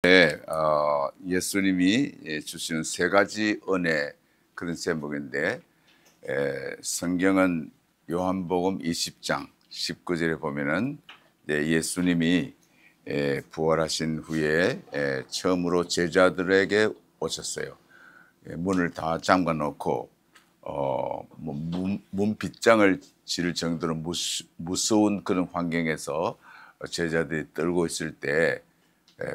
네, 예수님이 주시는 세 가지 은혜 그런 제목인데 성경은 요한복음 20장 19절에 보면은 예수님이 부활하신 후에 처음으로 제자들에게 오셨어요. 문을 다 잠가 놓고 문 빗장을 칠 정도로 무서운 그런 환경에서 제자들이 떨고 있을 때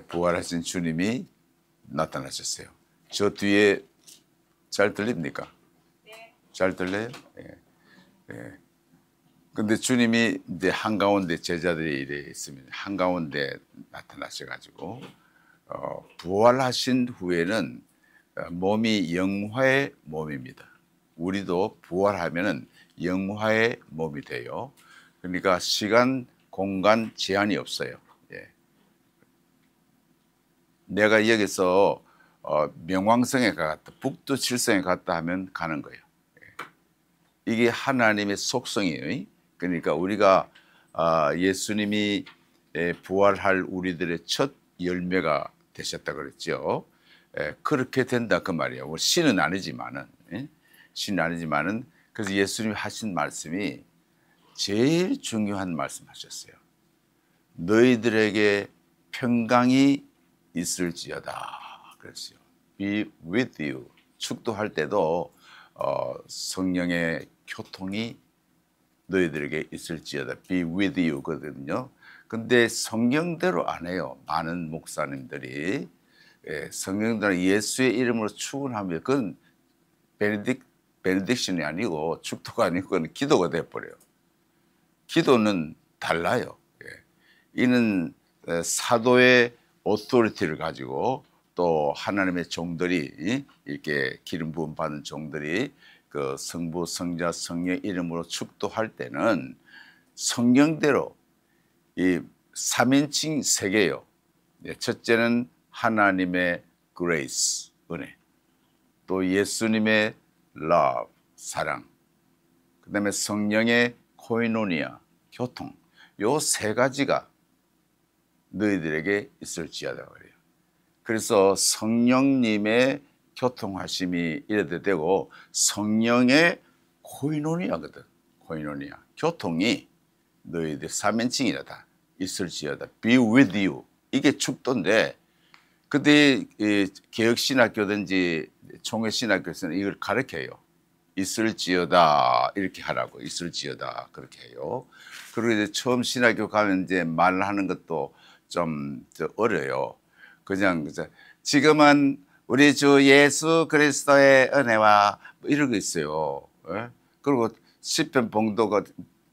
부활하신 주님이 나타나셨어요. 저 뒤에 잘 들립니까? 네. 잘 들려요? 예. 예. 근데 주님이 이제 한가운데 제자들이 이래 있으면 한가운데 나타나셔가지고 부활하신 후에는 몸이 영화의 몸입니다. 우리도 부활하면은 영화의 몸이 돼요. 그러니까 시간, 공간 제한이 없어요. 예. 내가 여기서 명왕성에 갔다, 북두칠성에 갔다 하면 가는 거예요. 이게 하나님의 속성이에요. 그러니까 우리가 예수님이 부활할 우리들의 첫 열매가 되셨다 그랬죠. 그렇게 된다 그 말이에요. 신은 아니지만은, 신은 아니지만은, 그래서 예수님이 하신 말씀이 제일 중요한 말씀하셨어요. 너희들에게 평강이 있을지어다 그랬어요. Be with you. 축도할 때도 성령의 교통이 너희들에게 있을지어다. Be with you 거든요. 근데 성경대로 안 해요. 많은 목사님들이 성경대로 예수의 이름으로 축원하면 그건 베네딕션이 아니고 축도가 아니고 그건 기도가 돼버려요. 기도는 달라요. 이는 사도의 오토리티를 가지고 또 하나님의 종들이 이렇게 기름 부음 받은 종들이 그 성부, 성자, 성령 이름으로 축도할 때는 성경대로 이 3인칭 세 개요. 첫째는 하나님의 grace, 은혜. 또 예수님의 love, 사랑. 그다음에 성령의 코이노니아, 교통. 요 세 가지가 너희들에게 있을지어다 그래요. 그래서 성령님의 교통하심이 이래도 되고 성령의 코이노니아거든. 코이노니아. 교통이 너희들 3인칭이다. 있을지어다. Be with you. 이게 축도인데 근데 개혁신학교든지 총회신학교에서는 이걸 가르쳐요. 있을지어다 이렇게 하라고. 있을지어다 그렇게 해요. 그리고 이제 처음 신학교 가면 이제 말하는 것도 좀 어려요. 그냥 지금은 우리 주 예수 그리스도의 은혜와 뭐 이런 거 있어요. 그리고 시편 봉독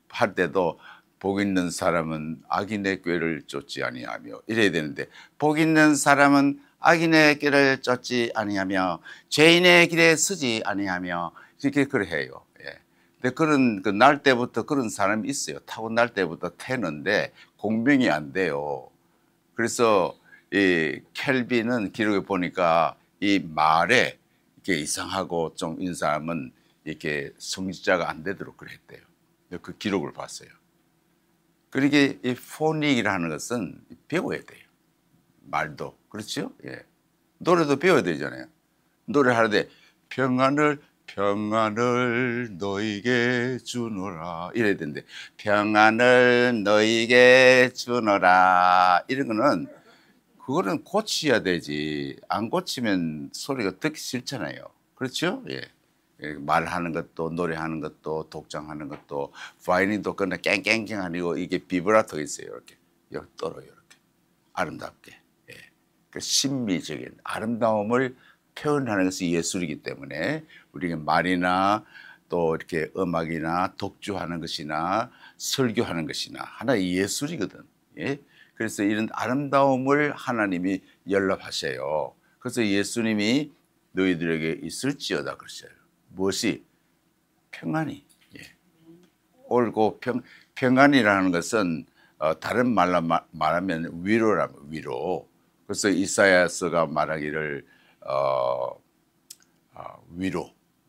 할 때도 복 있는 사람은 악인의 꾀를 쫓지 아니하며 이래야 되는데 복 있는 사람은 악인의 길을 쫓지 아니하며 죄인의 길에 서지 아니하며 이렇게 그래 해요. 근데 그런 날 때부터 그런 사람이 있어요. 타고날 때부터 태는데 공명이 안 돼요. 그래서 이 켈빈은 기록에 보니까 이 말에 이렇게 이상하고 좀 있는 사람은 이렇게 성직자가 안 되도록 그랬대요. 그 기록을 봤어요. 그러니까 이 포닉이라는 것은 배워야 돼요. 말도 그렇죠? 예. 노래도 배워야 되잖아요. 노래하는데 평안을 너에게 주노라 이래야 되는데 평안을 너에게 주노라 이런 거는 그거는 고쳐야 되지. 안 고치면 소리가 듣기 싫잖아요. 그렇죠? 예. 말하는 것도 노래하는 것도 독장하는 것도 파이닝도 그나 깽깽깽 아니고 이게 비브라토가 있어요. 이렇게 여기 떨어요. 이렇게 아름답게. 예. 그 신비적인 아름다움을 표현하는 것이 예술이기 때문에 우리가 말이나 또 이렇게 음악이나 독주하는 것이나 설교하는 것이나 하나의 예술이거든. 예? 그래서 이런 아름다움을 하나님이 연락하셔요. 그래서 예수님이 너희들에게 있을지어다 그러셔요. 무엇이? 평안이. 예. 옳고 평안이라는 것은 다른 말로 말하면 위로라면 위로. 그래서 이사야서가 말하기를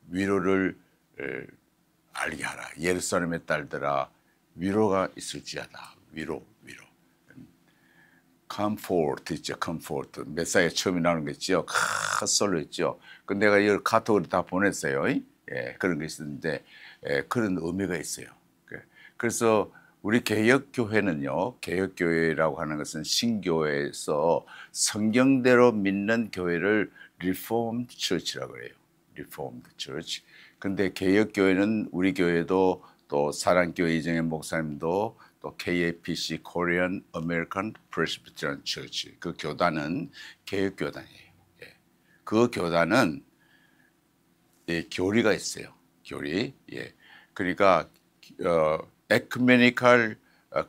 위로를 알게 하라. 예루살렘의 딸들아 위로가 있을지어다. 위로. 컴포트 있죠. 컴포트. 메사에 처음에 나오는 거 있죠. 큰 솔로 있죠. 그 내가 이걸 카톡으로 다 보냈어요. 예, 그런 게 있었는데 그런 의미가 있어요. 그래서 우리 개혁교회는요. 개혁교회라고 하는 것은 신교회에서 성경대로 믿는 교회를 리폼드 처치라고 그래요. 리폼드 처치. 근데 개혁교회는 우리 교회도 또 사랑교회 이정현 목사님도 또 KAPC Korean American Presbyterian Church 그 교단은 개혁교단이에요. 예. 그 교단은 교리가 있어요. 교리. 예. 그러니까 에큐메니컬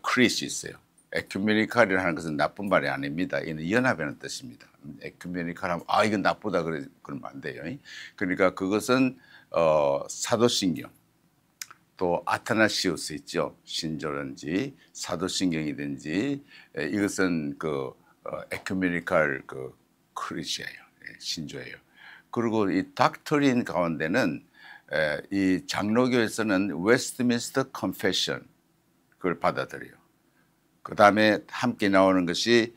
크리스 있어요. 에큐메니컬이라는 것은 나쁜 말이 아닙니다. 이는 연합이라는 뜻입니다. 에큐메니컬하면 이건 나쁘다 그러면 안 돼요. 그러니까 그것은 사도신경 또 아타나시우스 있죠. 신조든지 사도신경이든지 이것은 그 에큐메니컬 그 크리스예요. 신조예요. 그리고 이 닥터린 가운데는 이 장로교에서는 웨스트민스터 컨페션 그걸 받아들여요. 그 다음에 함께 나오는 것이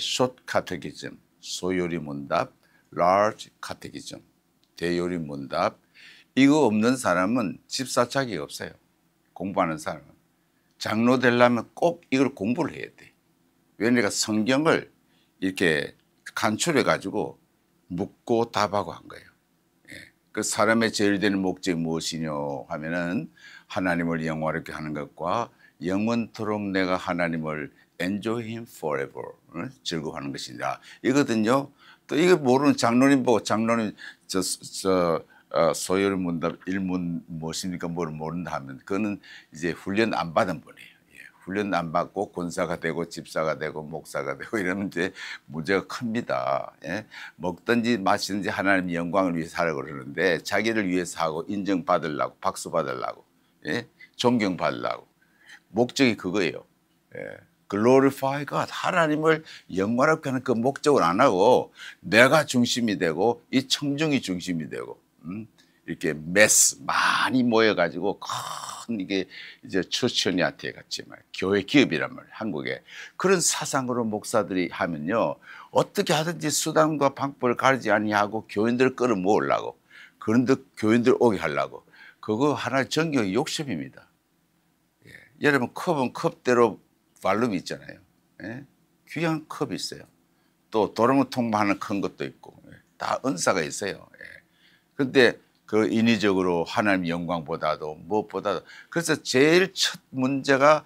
숏 카테키즘, 소요리 문답, 라지 카테키즘, 대요리 문답. 이거 없는 사람은 집사 자격이 없어요. 공부하는 사람은. 장로 되려면 꼭 이걸 공부를 해야 돼. 왜냐하면 성경을 이렇게 간추려 가지고 묻고 답하고 한 거예요. 그 사람의 제일 되는 목적이 무엇이냐 하면은 하나님을 영화롭게 하는 것과 영원토록 내가 하나님을 enjoy him forever 즐거워하는 것이다. 이거든요. 또 이거 모르는 장로님 보고 장로님 소요리 문답 일문 무엇입니까 뭘 모른다 하면 그거는 이제 훈련 안 받은 분이에요. 훈련 안 받고 권사가 되고 집사가 되고 목사가 되고 이러면 이제 문제가 큽니다. 예? 먹든지 마시든지 하나님 영광을 위해서 하라고 그러는데 자기를 위해서 하고 인정받으려고 박수 받으려고 예? 존경받으려고 목적이 그거예요. 예. Glorify God 하나님을 영광롭게 하는 그 목적을 안 하고 내가 중심이 되고 이 청중이 중심이 되고 이렇게 메스 많이 모여가지고 큰 이게 이제 추천이한테 같이 말 교회 기업이란 말이에요. 한국에 그런 사상으로 목사들이 하면요 어떻게 하든지 수단과 방법을 가리지 아니하고 교인들을 끌어모으려고 그런데 교인들 오게 하려고 그거 하나의 정경의 욕심입니다. 예. 여러분 컵은 컵대로 발룸이 있잖아요. 예. 귀한 컵이 있어요. 또 도롱을 통과하는 큰 것도 있고 다 은사가 있어요. 그런데 그 인위적으로 하나님 영광보다도 무엇보다도 그래서 제일 첫 문제가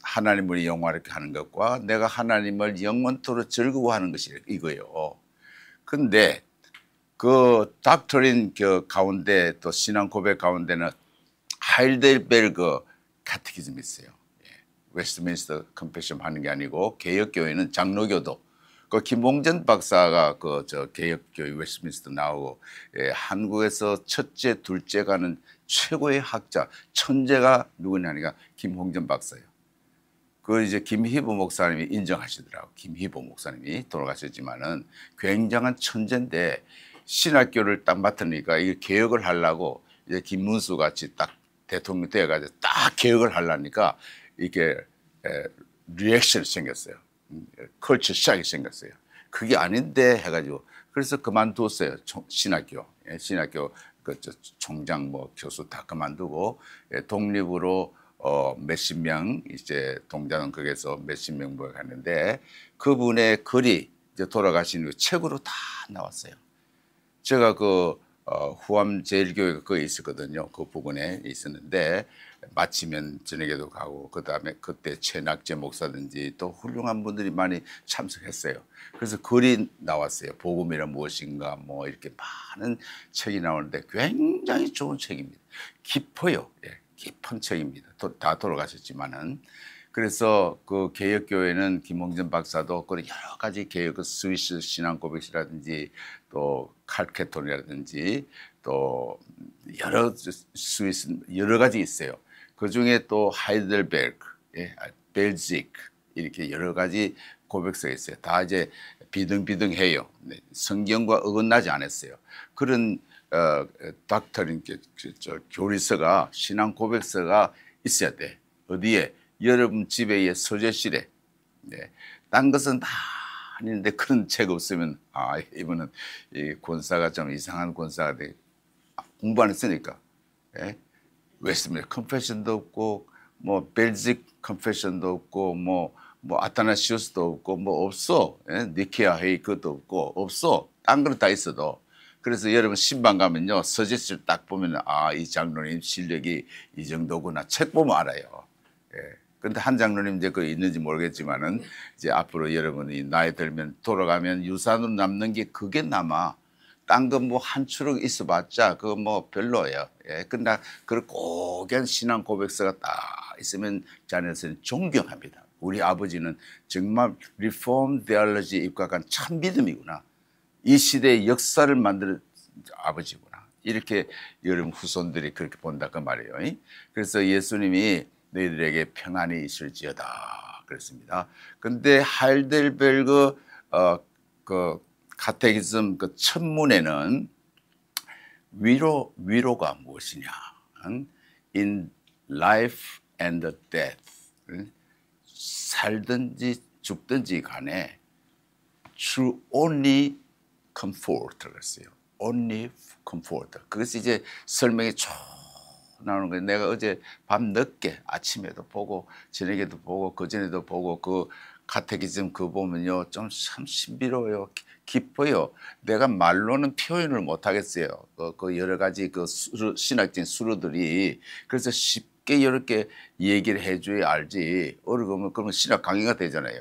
하나님을 영화롭게 하는 것과 내가 하나님을 영원토록 즐거워하는 것이 이거예요. 그런데 그 닥터린 그 가운데 또 신앙 고백 가운데는 하이델베르그 카테키즘이 있어요. 웨스트민스터 컨페션 하는 게 아니고 개혁교회는 장로교도 그 김봉전 박사가 그 저 개혁교회 웨스트민스터 나오고 한국에서 첫째 둘째 가는 최고의 학자 천재가 누구냐니까 김홍전 박사예요. 그 이제 김희보 목사님이 인정하시더라고. 김희보 목사님이 돌아가셨지만은 굉장한 천재인데 신학교를 딱 맡으니까 이 개혁을 하려고 이제 김문수 같이 딱 대통령 돼가지고 딱 개혁을 하려니까 이게 리액션이 생겼어요. 컬처 샥이 생겼어요. 그게 아닌데 해가지고 그래서 그만뒀어요. 신학교 그 총장 뭐 교수 다 그만두고 독립으로 몇십 명 이제 동자는 거기서 몇십 명 모여갔는데 그분의 글이 이제 돌아가신 후 책으로 다 나왔어요. 제가 그 후암 제일교회가 거기 있었거든요. 그 부분에 있었는데 마치면 저녁에도 가고 그다음에 그때 최낙재 목사든지 또 훌륭한 분들이 많이 참석했어요. 그래서 글이 나왔어요. 복음이란 무엇인가 뭐 이렇게 많은 책이 나오는데 굉장히 좋은 책입니다. 깊어요. 예, 깊은 책입니다. 다 돌아가셨지만은 그래서 그 개혁교회는 김홍전 박사도 그 여러 가지 개혁 스위스 신앙 고백이라든지 또 칼케톤이라든지 또 여러 스위스 여러 가지 있어요. 그 중에 또 하이델베르크, 벨직 이렇게 여러 가지 고백서가 있어요. 다 이제 비등비등해요. 성경과 어긋나지 않았어요. 그런 닥터린 교리서가 신앙 고백서가 있어야 돼. 어디에? 여러분 집의 서재실에. 딴 것은 다 아닌데 그런 책 없으면 이분은 이 권사가 좀 이상한 권사가 돼. 공부 안 했으니까. 예? 웨스트민스터 컨페션도 없고 뭐 벨직 컨페션도 없고 뭐 아타나시우스도 없고 뭐 없어. 예? 니케아 회의 그것도 없고 없어. 딴 거는 다 있어도. 그래서 여러분 신방 가면요 서재를 딱 보면 이 장로님 실력이 이 정도구나 책 보면 알아요. 예. 근데 한 장로님 이제 그 있는지 모르겠지만은 이제 앞으로 여러분이 나이 들면 돌아가면 유산으로 남는 게 그게 남아. 딴 거 뭐 한 추럭 있어봤자 그거 뭐 별로예요. 예. 근데 그 고귀한 신앙 고백서가 딱 있으면 자녀들은 존경합니다. 우리 아버지는 정말 리폼 데올로지 입각한 참 믿음이구나. 이 시대의 역사를 만드는 아버지구나. 이렇게 여러분 후손들이 그렇게 본다 그 말이에요. 그래서 예수님이 너희들에게 평안이 있을지어다 그랬습니다. 근데 하이델베르그 그 카테키즘 그 첫문에는 위로가 무엇이냐? In life and death. 살든지 죽든지 간에 true only comfort 그랬어요. only comfort. 그것이 이제 설명이 쭉 나오는 거예요. 내가 어제 밤 늦게 아침에도 보고 저녁에도 보고 그전에도 보고 그 카테키즘 그거 보면요 좀 참 신비로워요. 깊어요. 내가 말로는 표현을 못 하겠어요. 그 여러 가지 그 신학적인 수로들이 그래서 쉽게 이렇게 얘기를 해줘야 알지 어려우면 그러면 신학 강의가 되잖아요.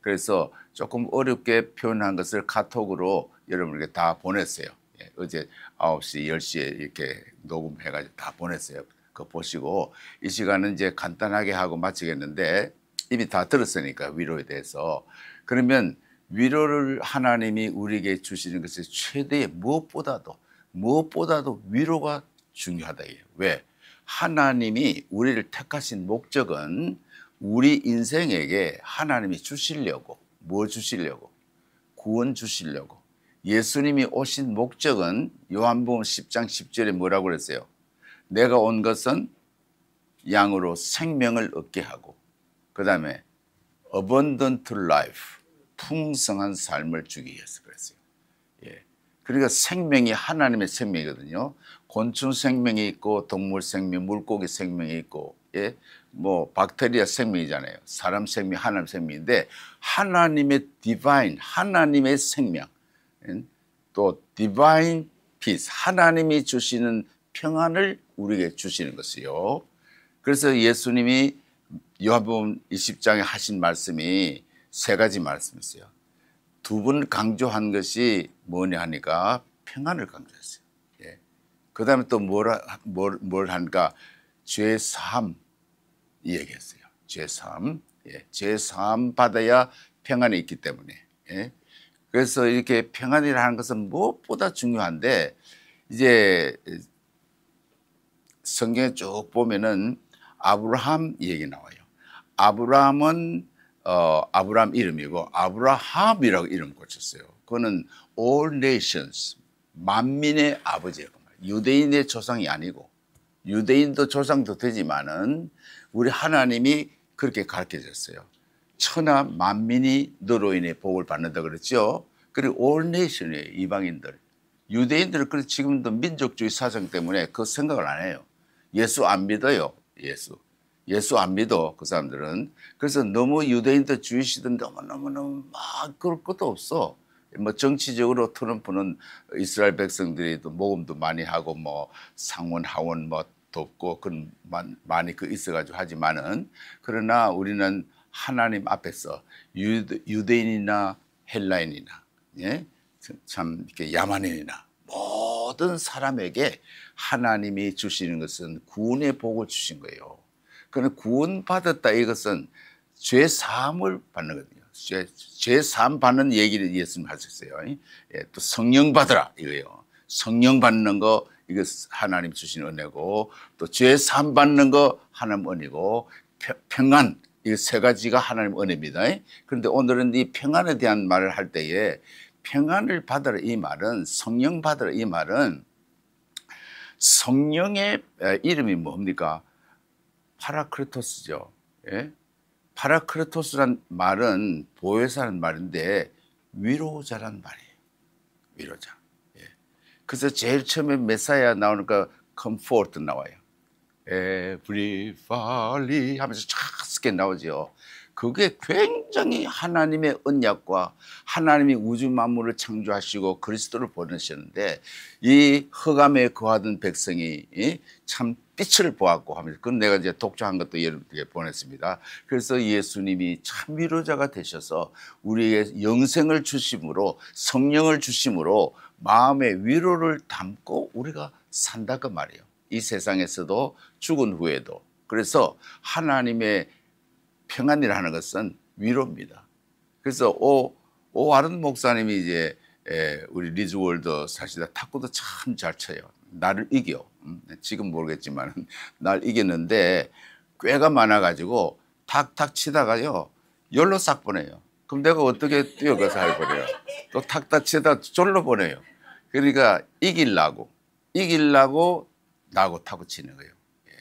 그래서 조금 어렵게 표현한 것을 카톡으로 여러분에게 다 보냈어요. 예, 어제 9시, 10시에 이렇게 녹음해가지고 다 보냈어요. 그거 보시고 이 시간은 이제 간단하게 하고 마치겠는데 이미 다 들었으니까 위로에 대해서 그러면 위로를 하나님이 우리에게 주시는 것이 최대의 무엇보다도 위로가 중요하다. 왜? 하나님이 우리를 택하신 목적은 우리 인생에게 하나님이 주시려고 뭐 주시려고? 구원 주시려고. 예수님이 오신 목적은 요한복음 10장 10절에 뭐라고 그랬어요? 내가 온 것은 양으로 생명을 얻게 하고 그 다음에 abundant life, 풍성한 삶을 주기 위해서 그랬어요. 예. 그러니까 생명이 하나님의 생명이거든요. 곤충 생명이 있고 동물 생명, 물고기 생명이 있고 예. 뭐 박테리아 생명이잖아요. 사람 생명, 하나님 생명인데 하나님의 divine, 하나님의 생명 또 divine peace, 하나님이 주시는 평안을 우리에게 주시는 것이요. 그래서 예수님이 요한복음 20장에 하신 말씀이 세 가지 말씀이었어요. 두 번 강조한 것이 뭐냐 하니까 평안을 강조했어요. 예. 그 다음에 또 뭘 하니까 죄 사함 얘기했어요. 죄 사함. 예. 죄 사함 받아야 평안이 있기 때문에. 예. 그래서 이렇게 평안이라는 것은 무엇보다 중요한데 이제 성경에 쭉 보면은 아브라함 얘기 나와요. 아브라함은 아브라함 이름이고 아브라함이라고 이름 고쳤어요. 그거는 all nations, 만민의 아버지예요. 유대인의 조상이 아니고 유대인도 조상도 되지만은 우리 하나님이 그렇게 가르쳐줬어요. 천하 만민이 너로 인해 복을 받는다 그랬죠. 그리고 all nation이에요. 이방인들. 유대인들은 그래서 지금도 민족주의 사상 때문에 그 생각을 안 해요. 예수 안 믿어요. 예수 안 믿어 그 사람들은. 그래서 너무 유대인들 주의시든 너무 막 그럴 것도 없어. 뭐 정치적으로 트럼프는 이스라엘 백성들이 또 모금도 많이 하고 뭐 상원 하원 뭐 돕고 그런 많이 그 있어가지고 하지만은 그러나 우리는 하나님 앞에서 유대인이나 헬라인이나 예? 참 이렇게 야만인이나 모든 사람에게 하나님이 주시는 것은 구원의 복을 주신 거예요. 그러나 구원 받았다 이것은 죄 사함을 받는 거거든요. 죄 사함 받는 얘기를 예수님 하셨어요. 예, 또 성령 받으라 이거예요. 성령 받는 거 이거 하나님 주신 은혜고 또 죄 사함 받는 거 하나님 은혜고 평안 이 세 가지가 하나님 은혜입니다. 그런데 오늘은 이 평안에 대한 말을 할 때에 평안을 받으라 이 말은 성령 받으라 이 말은 성령의 이름이 뭡니까? 파라크리토스죠. 예? 파라크레토스란 말은 보혜사라는 말인데 위로자란 말이에요. 위로자. 예. 그래서 제일 처음에 메사야 나오니까 comfort 나와요. Everybody 하면서 쫙스게 나오죠. 그게 굉장히 하나님의 언약과 하나님이 우주 만물을 창조하시고 그리스도를 보내셨는데 이 흑암에 거하던 백성이 참 빛을 보았고 하면서 그건 내가 이제 독자한 것도 여러분께 보냈습니다. 그래서 예수님이 참 위로자가 되셔서 우리에게 영생을 주심으로 성령을 주심으로 마음의 위로를 담고 우리가 산다 그 말이에요. 이 세상에서도 죽은 후에도. 그래서 하나님의 평안이라는 것은 위로입니다. 그래서 오 아른 목사님이 이제 우리 리즈월드 사실 탁구도 참 잘 쳐요. 나를 이겨. 지금 모르겠지만 날 이겼는데 꾀가 많아가지고 탁탁 치다가요 열로 싹 보내요. 그럼 내가 어떻게 뛰어가서 할 거래요. 또 탁탁 치다 절로 보내요. 그러니까 이기려고 나하고 탁구 치는 거예요. 예.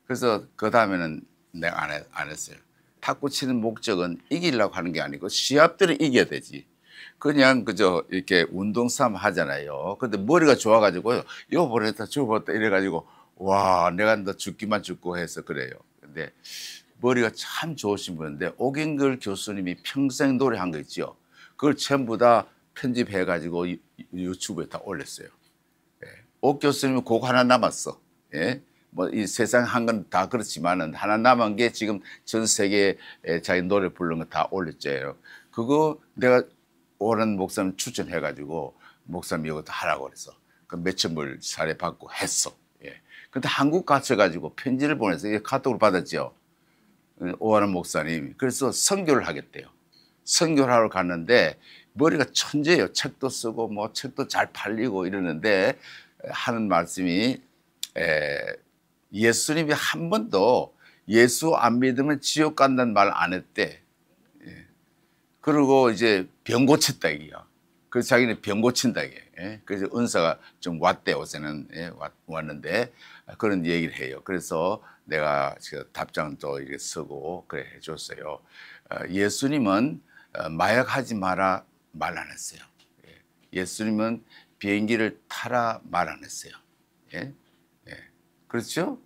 그래서 그 다음에는 내가 안 했어요. 탁구 치는 목적은 이기려고 하는 게 아니고 시합들을 이겨야 되지. 그냥 그저 이렇게 운동싸움 하잖아요. 근데 머리가 좋아가지고요. 이거 보냈다 저거 보냈다 이래가지고 와 내가 너 죽기만 죽고 해서 그래요. 근데 머리가 참 좋으신 분인데 오갱글 교수님이 평생 노래한 거 있죠. 그걸 전부 다 편집해가지고 유튜브에 다 올렸어요. 예. 오 교수님은 곡 하나 남았어. 예. 뭐 이 세상 한 건 다 그렇지만은 하나 남은 게 지금 전 세계에 자기 노래 부르는 거 다 올렸죠. 그거 내가 오랜 목사님 추천해가지고 목사님 이것도 하라고 그래서 그 몇천 불 사례 받고 했어. 예. 근데 한국 가셔가지고 편지를 보내서 카톡을 받았죠. 오하는 목사님. 그래서 선교를 하겠대요. 선교를 하러 갔는데 머리가 천재예요. 책도 쓰고 뭐 책도 잘 팔리고 이러는데 하는 말씀이 예수님이 한 번도 예수 안 믿으면 지옥 간다는 말 안 했대. 예. 그리고 이제 병 고쳤다 이게요. 그래서 자기는 병 고친다 이게. 예. 그래서 은사가 좀 왔대 요새는. 예. 왔는데 그런 얘기를 해요. 그래서 내가 답장도 이렇게 쓰고 그래 해줬어요. 예수님은 마약하지 마라 말 안 했어요. 예. 예수님은 비행기를 타라 말 안 했어요. 예. 예. 그렇죠?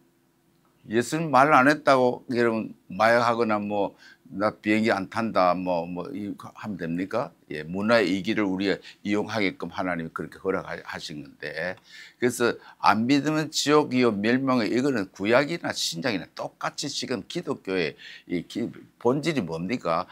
예수님 말 안 했다고 여러분 마약하거나 뭐 나 비행기 안 탄다 뭐 하면 됩니까? 예, 문화의 이기를 우리가 이용하게끔 하나님이 그렇게 허락하신 건데 그래서 안 믿으면 지옥이요 멸망이 이거는 구약이나 신약이나 똑같이 지금 기독교의 이 본질이 뭡니까?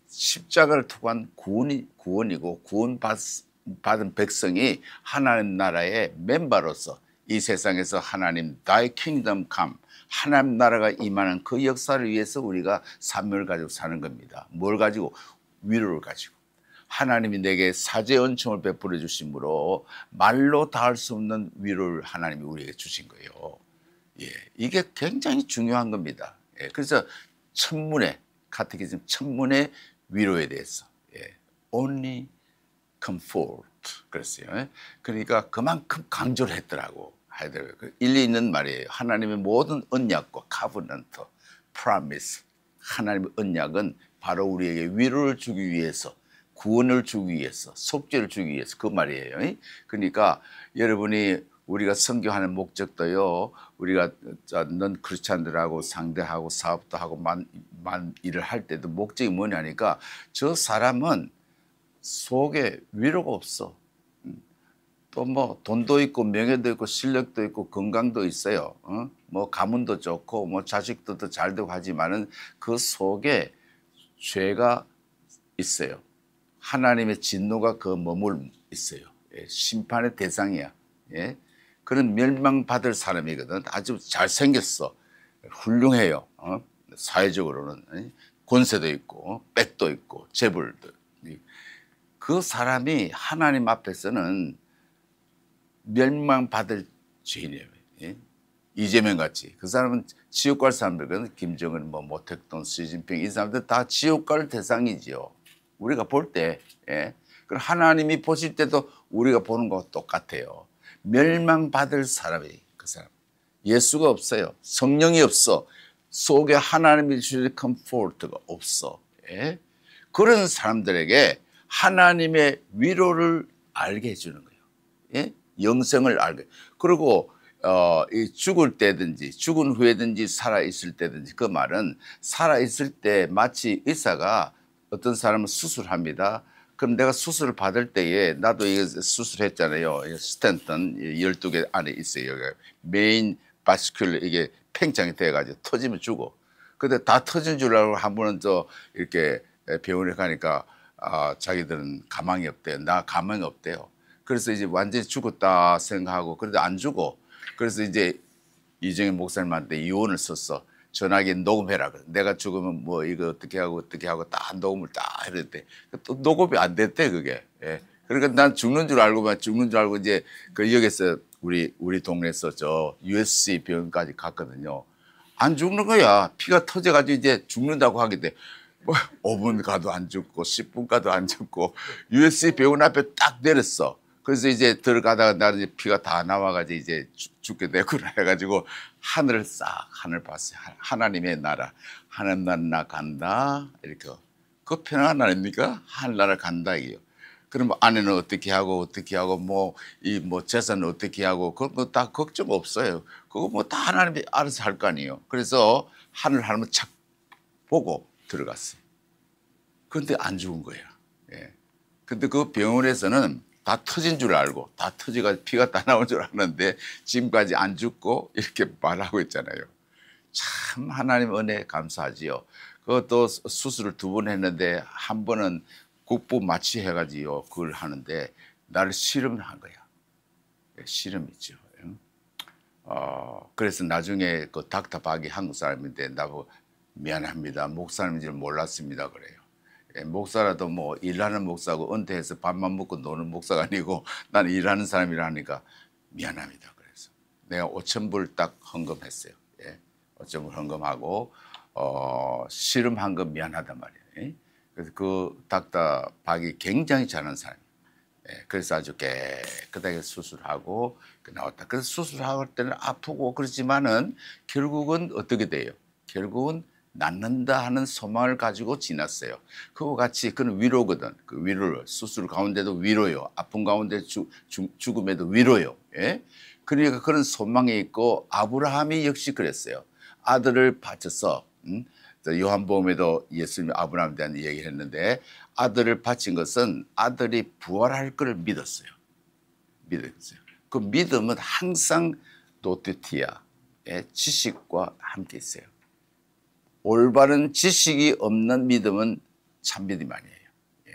십자가를 통한 구원이고 구원받은 백성이 하나님 나라의 멤버로서 이 세상에서 하나님 Thy kingdom come 하나님 나라가 임하는 그 역사를 위해서 우리가 사명을 가지고 사는 겁니다. 뭘 가지고? 위로를 가지고. 하나님이 내게 사죄 은총을 베풀어 주심으로 말로 닿을 수 없는 위로를 하나님이 우리에게 주신 거예요. 예, 이게 굉장히 중요한 겁니다. 예, 그래서 천문의 카테키즘 천문의 위로에 대해서 only comfort 그랬어요. 그러니까 그만큼 강조를 했더라고. 일리 있는 말이에요. 하나님의 모든 언약과 covenant, promise 하나님의 언약은 바로 우리에게 위로를 주기 위해서 구원을 주기 위해서 속죄를 주기 위해서 그 말이에요. 그러니까 여러분이 우리가 선교하는 목적도요. 우리가 넌 크리스찬들하고 상대하고 사업도 하고 만 일을 할 때도 목적이 뭐냐니까 저 사람은 속에 위로가 없어. 또 뭐 돈도 있고 명예도 있고 실력도 있고 건강도 있어요. 뭐 가문도 좋고 뭐 자식도 더 잘 되고 하지만은 그 속에 죄가 있어요. 하나님의 진노가 그 머물 있어요. 예, 심판의 대상이야. 예? 그런 멸망받을 사람이거든. 아주 잘생겼어. 훌륭해요. 사회적으로는 권세도 있고 백도 있고 재벌도. 그 사람이 하나님 앞에서는 멸망받을 죄인이에요. 예? 이재명 같이. 그 사람은 지옥 갈 사람들은 김정은, 뭐 모택동, 시진핑 이 사람들 다 지옥 갈 대상이지요. 우리가 볼 때. 예? 그럼 하나님이 보실 때도 우리가 보는 것과 똑같아요. 멸망받을 사람이 그 사람. 예수가 없어요. 성령이 없어. 속에 하나님이 주신 컴포트가 없어. 예? 그런 사람들에게 하나님의 위로를 알게 해주는 거예요. 예? 영생을 알게. 그리고 이 죽을 때든지 죽은 후에든지 살아있을 때든지, 그 말은 살아있을 때 마치 의사가 어떤 사람은 수술합니다. 그럼 내가 수술을 받을 때에, 나도 이거 수술했잖아요. 스탠턴 12개 안에 있어요. 여기 메인 바스큘러, 이게 팽창이 돼가지고 터지면 죽어. 근데 다 터진 줄 알고 한 번은 또 이렇게 병원에 가니까 자기들은 가망이 없대요. 나 가망이 없대요. 그래서 이제 완전히 죽었다 생각하고, 그래도 안 죽어. 그래서 이제 이정현 목사님한테 이혼을 썼어. 전화기 녹음해라. 내가 죽으면 뭐 이거 어떻게 하고 다 녹음을 다 해랬대. 또 녹음이 안 됐대, 그게. 예. 그러니까 난 죽는 줄 알고 이제 그 역에서 우리 동네에서 저 USC 병원까지 갔거든요. 안 죽는 거야. 피가 터져가지고 이제 죽는다고 하게 돼. 뭐 5분 가도 안 죽고 10분 가도 안 죽고 USC 병원 앞에 딱 내렸어. 그래서 이제 들어가다가 나는 이제 피가 다 나와가지고 이제 죽게 되구나 해가지고 하늘 봤어요. 하나님의 나라, 하나님 나라 간다, 이렇게. 그 편한 아닙니까? 하늘나라 간다, 이게요. 그럼 아내는 어떻게 하고 뭐 재산은 어떻게 하고, 그거 뭐 다 걱정 없어요. 그거 뭐 다 하나님이 알아서 할 거 아니에요. 그래서 하늘 하나님 착 보고 들어갔어요. 그런데 안 죽은 거예요. 예. 근데 그 병원에서는 다 터진 줄 알고, 다 터져가지고 피가 다 나온 줄 아는데 지금까지 안 죽고 이렇게 말하고 있잖아요. 참 하나님 은혜 감사하지요. 그것도 수술을 2번 했는데 한 번은 국부 마취 해가지고 그걸 하는데 나를 실험한 거야. 실험이죠. 그래서 나중에 그 닥터 박이 한국 사람인데 나보고 미안합니다. 목사님인 줄 몰랐습니다. 그래요. 예, 목사라도 뭐 일하는 목사고 은퇴해서 밥만 먹고 노는 목사가 아니고 나는 일하는 사람이라 하니까 미안합니다. 그래서 내가 5,000불 딱 헌금했어요. 예, 5,000불 헌금하고 실험한 거 미안하단 말이에요. 예? 그래서 그 닥터 박이 굉장히 잘하는 사람이에요. 예, 그래서 아주 깨끗하게 수술하고 나왔다. 그래서 수술할 때는 아프고 그렇지만은 결국은 어떻게 돼요? 결국은 낫는다 하는 소망을 가지고 지났어요. 그와 같이 그는 위로거든. 그 위로를, 수술 가운데도 위로요. 아픈 가운데 죽음에도 위로요. 예? 그러니까 그런 소망이 있고, 아브라함이 역시 그랬어요. 아들을 바쳐서, 요한복음에도 예수님이 아브라함에 대한 얘기를 했는데, 아들을 바친 것은 아들이 부활할 걸 믿었어요. 그 믿음은 항상 노티티아, 지식과 함께 있어요. 올바른 지식이 없는 믿음은 참 믿음이 아니에요. 예.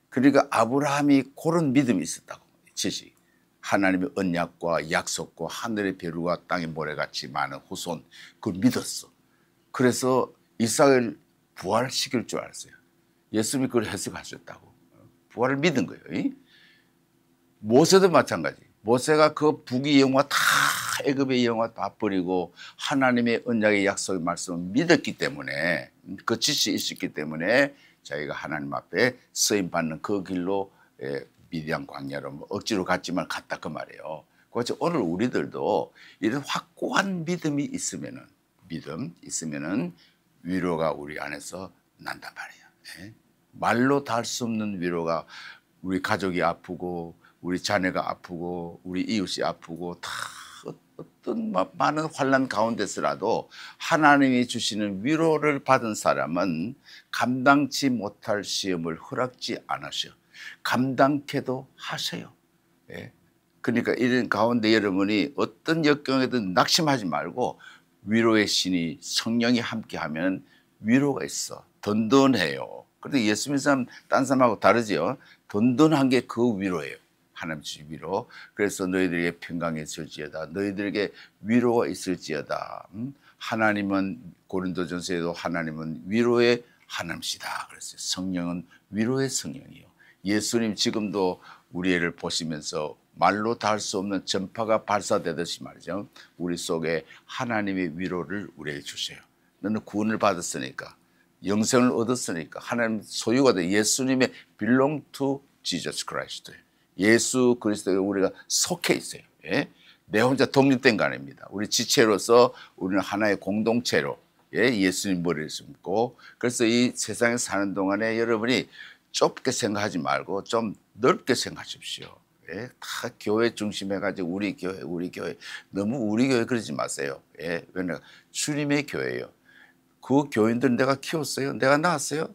그러니까 아브라함이 그런 믿음이 있었다고. 지식. 하나님의 언약과 약속과 하늘의 별과 땅의 모래같이 많은 후손, 그걸 믿었어. 그래서 이삭을 부활시킬 줄 알았어요. 예수님이 그걸 해석하셨다고. 부활을 믿은 거예요. 모세도 마찬가지. 모세가 그 북의 영화 다, 애굽의 영화 다 버리고 하나님의 언약의 약속의 말씀을 믿었기 때문에, 그 지식이 있었기 때문에 자기가 하나님 앞에 쓰임 받는 그 길로 미디안 광야로 뭐 억지로 갔지만 갔다, 그 말이에요. 그래서 오늘 우리들도 이런 확고한 믿음이 있으면은, 위로가 우리 안에서 난단 말이에요. 말로 다 할 수 없는 위로가, 우리 가족이 아프고 우리 자녀가 아프고 우리 이웃이 아프고 다 어떤 많은 환난 가운데서라도 하나님이 주시는 위로를 받은 사람은 감당치 못할 시험을 허락지 않으셔. 감당케도 하세요. 예. 그러니까 이런 가운데 여러분이 어떤 역경에든 낙심하지 말고, 위로의 신이 성령이 함께하면 위로가 있어. 든든해요. 그런데 예수 믿는 사람 딴 사람하고 다르지요. 든든한 게 그 위로예요. 하나님 주신 위로. 그래서 너희들에게 평강했을지어다, 너희들에게 위로가 있을지어다. 하나님은, 고린도전서에도 하나님은 위로의 하나님이시다 그랬어요. 성령은 위로의 성령이요. 예수님 지금도 우리 애를 보시면서 말로 다 할 수 없는 전파가 발사되듯이 말이죠, 우리 속에 하나님의 위로를 우리에게 주세요. 너는 구원을 받았으니까, 영생을 얻었으니까, 하나님 소유가 돼. 예수님의 belong to Jesus Christ. 예수 그리스도에 우리가 속해 있어요. 예? 내 혼자 독립된 거 아닙니다. 우리 지체로서 우리는 하나의 공동체로, 예, 예수님 머리를 심고. 그래서 이 세상에 사는 동안에 여러분이 좁게 생각하지 말고 좀 넓게 생각하십시오. 예, 다 교회 중심해가지고 우리 교회 너무 우리 교회 그러지 마세요. 예, 왜냐 주님의 교회예요. 그 교인들 내가 키웠어요. 내가 낳았어요.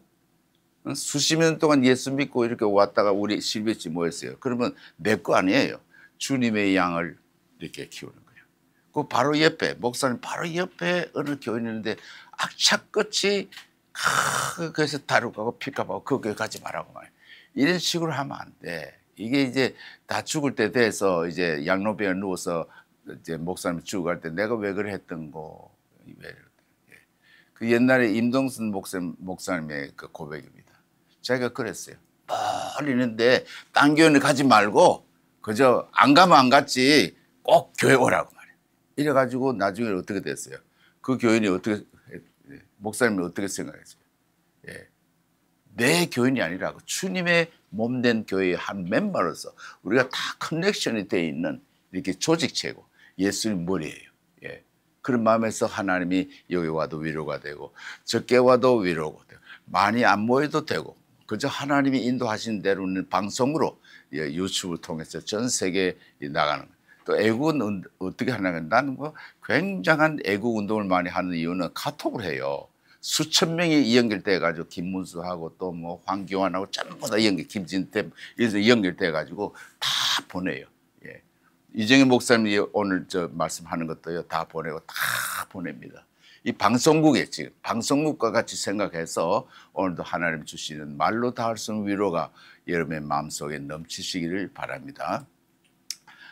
수십 년 동안 예수 믿고 이렇게 왔다가 우리 실비치 모였어요. 그러면 내 거 아니에요. 주님의 양을 이렇게 키우는 거예요. 그 바로 옆에 목사님 바로 옆에 어느 교인이 있는데 악착같이 그래서 다루고 픽업하고 그 교회 가지 말라고 말이에요. 이런 식으로 하면 안 돼. 이게 이제 다 죽을 때 돼서 이제 양로병에 누워서 이제 목사님 죽어갈 때 내가 왜 그래 했던 거. 그 옛날에 임동순 목사님의 그 고백입니다. 자기가 그랬어요. 멀리 있는데 딴 교회는 가지 말고 그저 안 가면 안 갔지 꼭 교회 오라고 말이에요. 이래가지고 나중에 어떻게 됐어요? 그 교인이 어떻게 목사님이 어떻게 생각했어요? 예. 내 교인이 아니라 주님의 몸된 교회의 한 멤버로서 우리가 다 커넥션이 되어 있는 이렇게 조직체고 예수님 머리예요. 예. 그런 마음에서 하나님이 여기 와도 위로가 되고 적게 와도 위로가 되고 많이 안 모여도 되고 그저 하나님이 인도하신 대로는 방송으로 유튜브를 통해서 전 세계에 나가는 거예요. 또 애국은 어떻게 하냐면 나는 뭐 굉장한 애국 운동을 많이 하는 이유는 카톡을 해요. 수천 명이 연결돼 가지고 김문수하고 또 뭐 황교안하고 전부 다 김진태 이래서 연결돼 가지고 다 보내요. 예. 이정현 목사님이 오늘 저 말씀하는 것도요 다 보내고 다 보냅니다. 이 방송국에 지금 방송국과 같이 생각해서 오늘도 하나님 주시는 말로 다 할 수 없는 위로가 여러분의 마음속에 넘치시기를 바랍니다.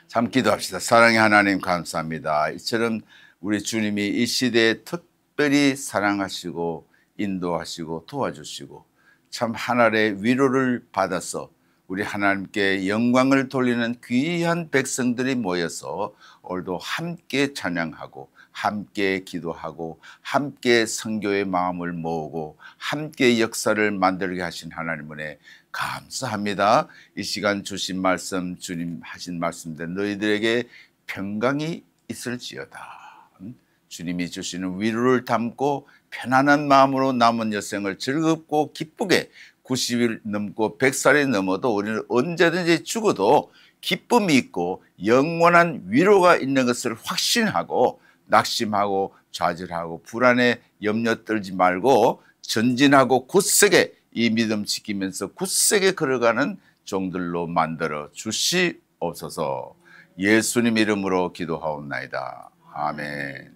참 기도합시다. 사랑의 하나님 감사합니다. 이처럼 우리 주님이 이 시대에 특별히 사랑하시고 인도하시고 도와주시고 참 하늘의 위로를 받아서 우리 하나님께 영광을 돌리는 귀한 백성들이 모여서 오늘도 함께 찬양하고 함께 기도하고 함께 선교의 마음을 모으고 함께 역사를 만들게 하신 하나님 은혜 감사합니다. 이 시간 주신 말씀 주님 하신 말씀들 너희들에게 평강이 있을지어다. 주님이 주시는 위로를 담고 편안한 마음으로 남은 여생을 즐겁고 기쁘게 90일 넘고 100살이 넘어도 우리는 언제든지 죽어도 기쁨이 있고 영원한 위로가 있는 것을 확신하고 낙심하고 좌절하고 불안에 염려 떨지 말고 전진하고 굳세게 이 믿음 지키면서 굳세게 걸어가는 종들로 만들어 주시옵소서. 예수님 이름으로 기도하옵나이다. 아멘.